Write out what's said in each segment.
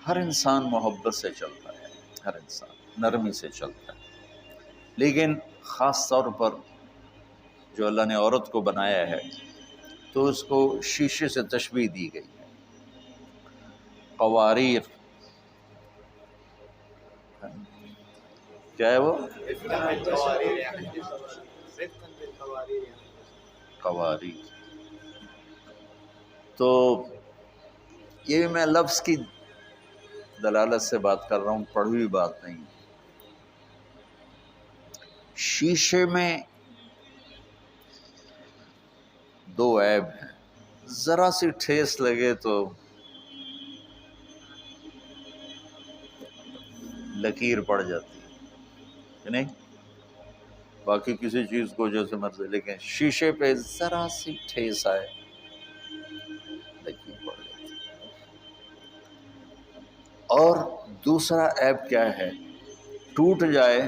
ہر انسان محبت سے چلتا ہے، ہر انسان نرمی سے چلتا ہے، لیکن خاص طور پر جو اللہ نے عورت کو بنایا ہے تو اس کو شیشے سے تشبیہ دی گئی ہے۔ قواریر، کیا ہے وہ؟ قواریر۔ تو یہ بھی میں لفظ کی دلالت سے بات کر رہا ہوں، پڑھی ہوئی بات نہیں۔ شیشے میں دو عیب ہیں، ذرا سی ٹھیس لگے تو لکیر پڑ جاتی ہے کہ نہیں؟ باقی کسی چیز کو جیسے مرضی، لیکن شیشے پہ ذرا سی ٹھیس آئے لکیر پڑ جاتی ہے۔ اور دوسرا عیب کیا ہے؟ ٹوٹ جائے،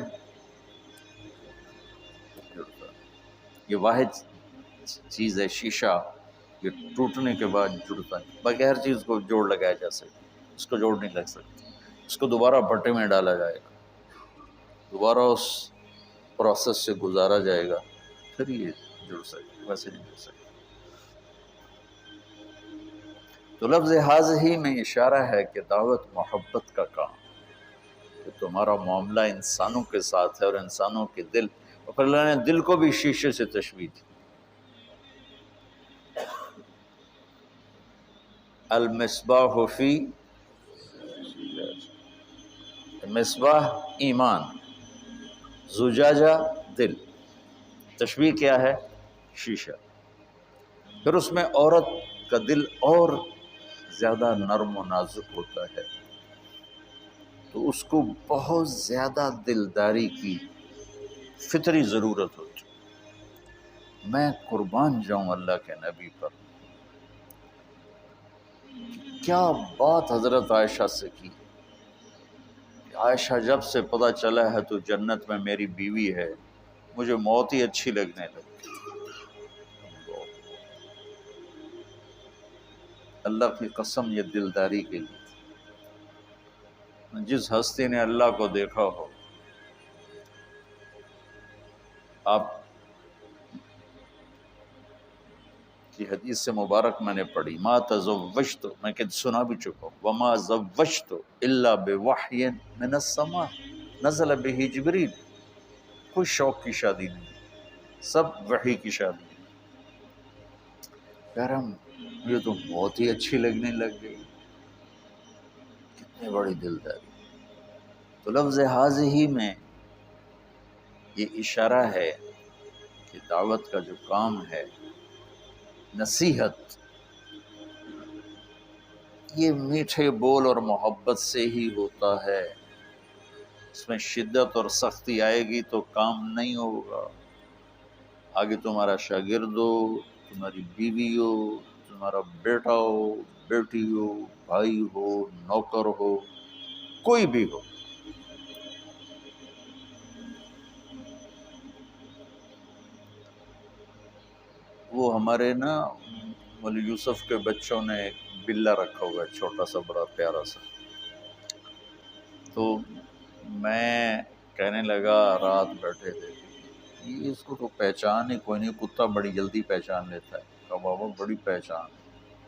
یہ واحد چیز ہے شیشہ، یہ ٹوٹنے کے بعد جڑتا ہے، باقی ہر چیز کو جوڑ لگایا جا سکتا، اس کو جوڑ نہیں لگ سکتا، اس کو دوبارہ بھٹے میں ڈالا جائے گا، دوبارہ اس پروسیس سے گزارا جائے گا، پھر یہ جڑ سکتا، ویسے نہیں جڑ سکتا۔ تو لفظ حاضی میں اشارہ ہے کہ دعوت محبت کا کام، کہ تمہارا معاملہ انسانوں کے ساتھ ہے اور انسانوں کے دل، اور پھر اللہ نے دل کو بھی شیشے سے تشبیہ دی۔ المصباح فی، مصباح ایمان، زجاجہ دل، تشبیہ کیا ہے؟ شیشہ۔ پھر اس میں عورت کا دل اور زیادہ نرم و نازک ہوتا ہے، تو اس کو بہت زیادہ دلداری کی فطری ضرورت ہوتی۔ میں قربان جاؤں اللہ کے نبی پر، کیا بات حضرت عائشہ سے کی، عائشہ جب سے پتہ چلا ہے تو جنت میں میری بیوی ہے، مجھے موت ہی اچھی لگنے لگی۔ اللہ کی قسم یہ دلداری کے لیے، جس ہستی نے اللہ کو دیکھا ہو، آپ کی حدیث سے مبارک میں نے پڑھی، ما تزوجت، میں کہ سنا بھی چکا ہوں، وما زوجت الا بوحی من السماء نزل به جبریل، کوئی شوق کی شادی نہیں، سب وحی کی شادی ہے۔ یار یہ تو بہت ہی اچھی لگنے لگ گئی، کتنی بڑی دلداری۔ تو لفظ حاضی میں یہ اشارہ ہے کہ دعوت کا جو کام ہے، نصیحت، یہ میٹھے بول اور محبت سے ہی ہوتا ہے، اس میں شدت اور سختی آئے گی تو کام نہیں ہوگا۔ آگے تمہارا شاگرد ہو، تمہاری بیوی ہو، تمہارا بیٹا ہو، بیٹی ہو، بھائی ہو، نوکر ہو، کوئی بھی ہو، وہ ہمارے نا مولی یوسف کے بچوں نے ایک بلہ رکھا ہوا ہے، چھوٹا سا بڑا پیارا سا، تو میں کہنے لگا، رات بیٹھے تھے، یہ اس کو تو پہچان ہی کوئی نہیں، کتا بڑی جلدی پہچان لیتا ہے۔ کہا بابا بڑی پہچان ہے۔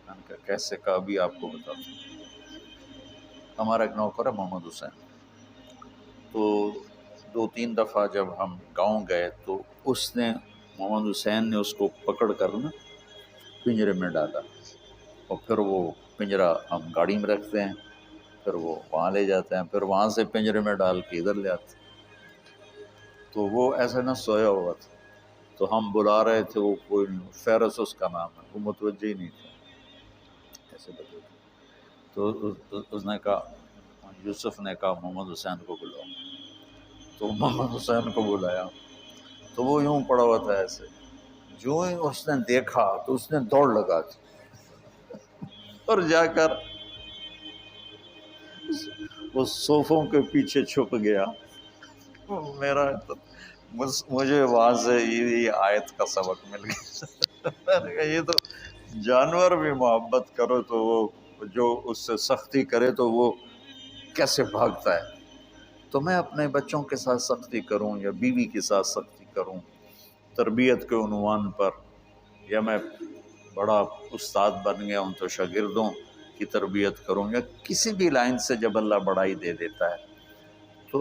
میں نے کہا کیسے؟ کہا ابھی آپ کو بتاتا ہوں۔ ہمارا ایک نوکر ہے محمد حسین، تو 2-3 دفعہ جب ہم گاؤں گئے تو اس نے، محمد حسین نے اس کو پکڑ کر نا پنجرے میں ڈالا، اور پھر وہ پنجرہ ہم گاڑی میں رکھتے ہیں، پھر وہ وہاں لے جاتے ہیں، پھر وہاں سے پنجرے میں ڈال کے ادھر لے آتے ہیں۔ تو وہ ایسا نہ سویا ہوا تھا، تو ہم بلا رہے تھے، وہ کوئی نہیں، فیرس اس کا نام ہے، وہ متوجہ ہی نہیں تھا ایسے بتا۔ تو اس نے کہا، یوسف نے کہا محمد حسین کو بلاؤ، تو محمد حسین کو بلایا، تو وہ یوں پڑا ہوا تھا ایسے، جو ہی اس نے دیکھا تو اس نے دوڑ لگا دی اور جا کر وہ صوفوں کے پیچھے چھپ گیا۔ مجھے وہاں سے یہ آیت کا سبق مل گیا۔ میں نے کہا یہ تو جانور بھی محبت کرو تو وہ جو اس سے سختی کرے تو وہ کیسے بھاگتا ہے، تو میں اپنے بچوں کے ساتھ سختی کروں یا بیوی کے ساتھ سختی کروں تربیت کے عنوان پر، یا میں بڑا استاد بن گیا ہوں تو شاگردوں کی تربیت کروں، یا کسی بھی لائن سے جب اللہ بڑائی دے دیتا ہے تو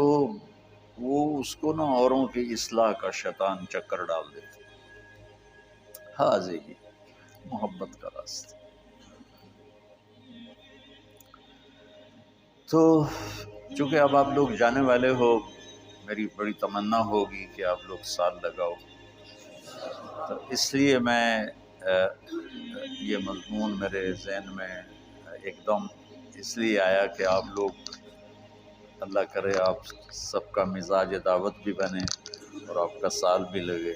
وہ اس کو نا اوروں کی اصلاح کا شیطان چکر ڈال دیتا ہے۔ حاضری محبت کا راستہ۔ تو چونکہ اب آپ لوگ جانے والے ہو، میری بڑی تمنا ہوگی کہ آپ لوگ سال لگاؤ، تو اس لیے میں یہ مضمون میرے ذہن میں ایک دم اس لیے آیا کہ آپ لوگ، اللہ کرے آپ سب کا مزاج دعوت بھی بنے اور آپ کا سال بھی لگے۔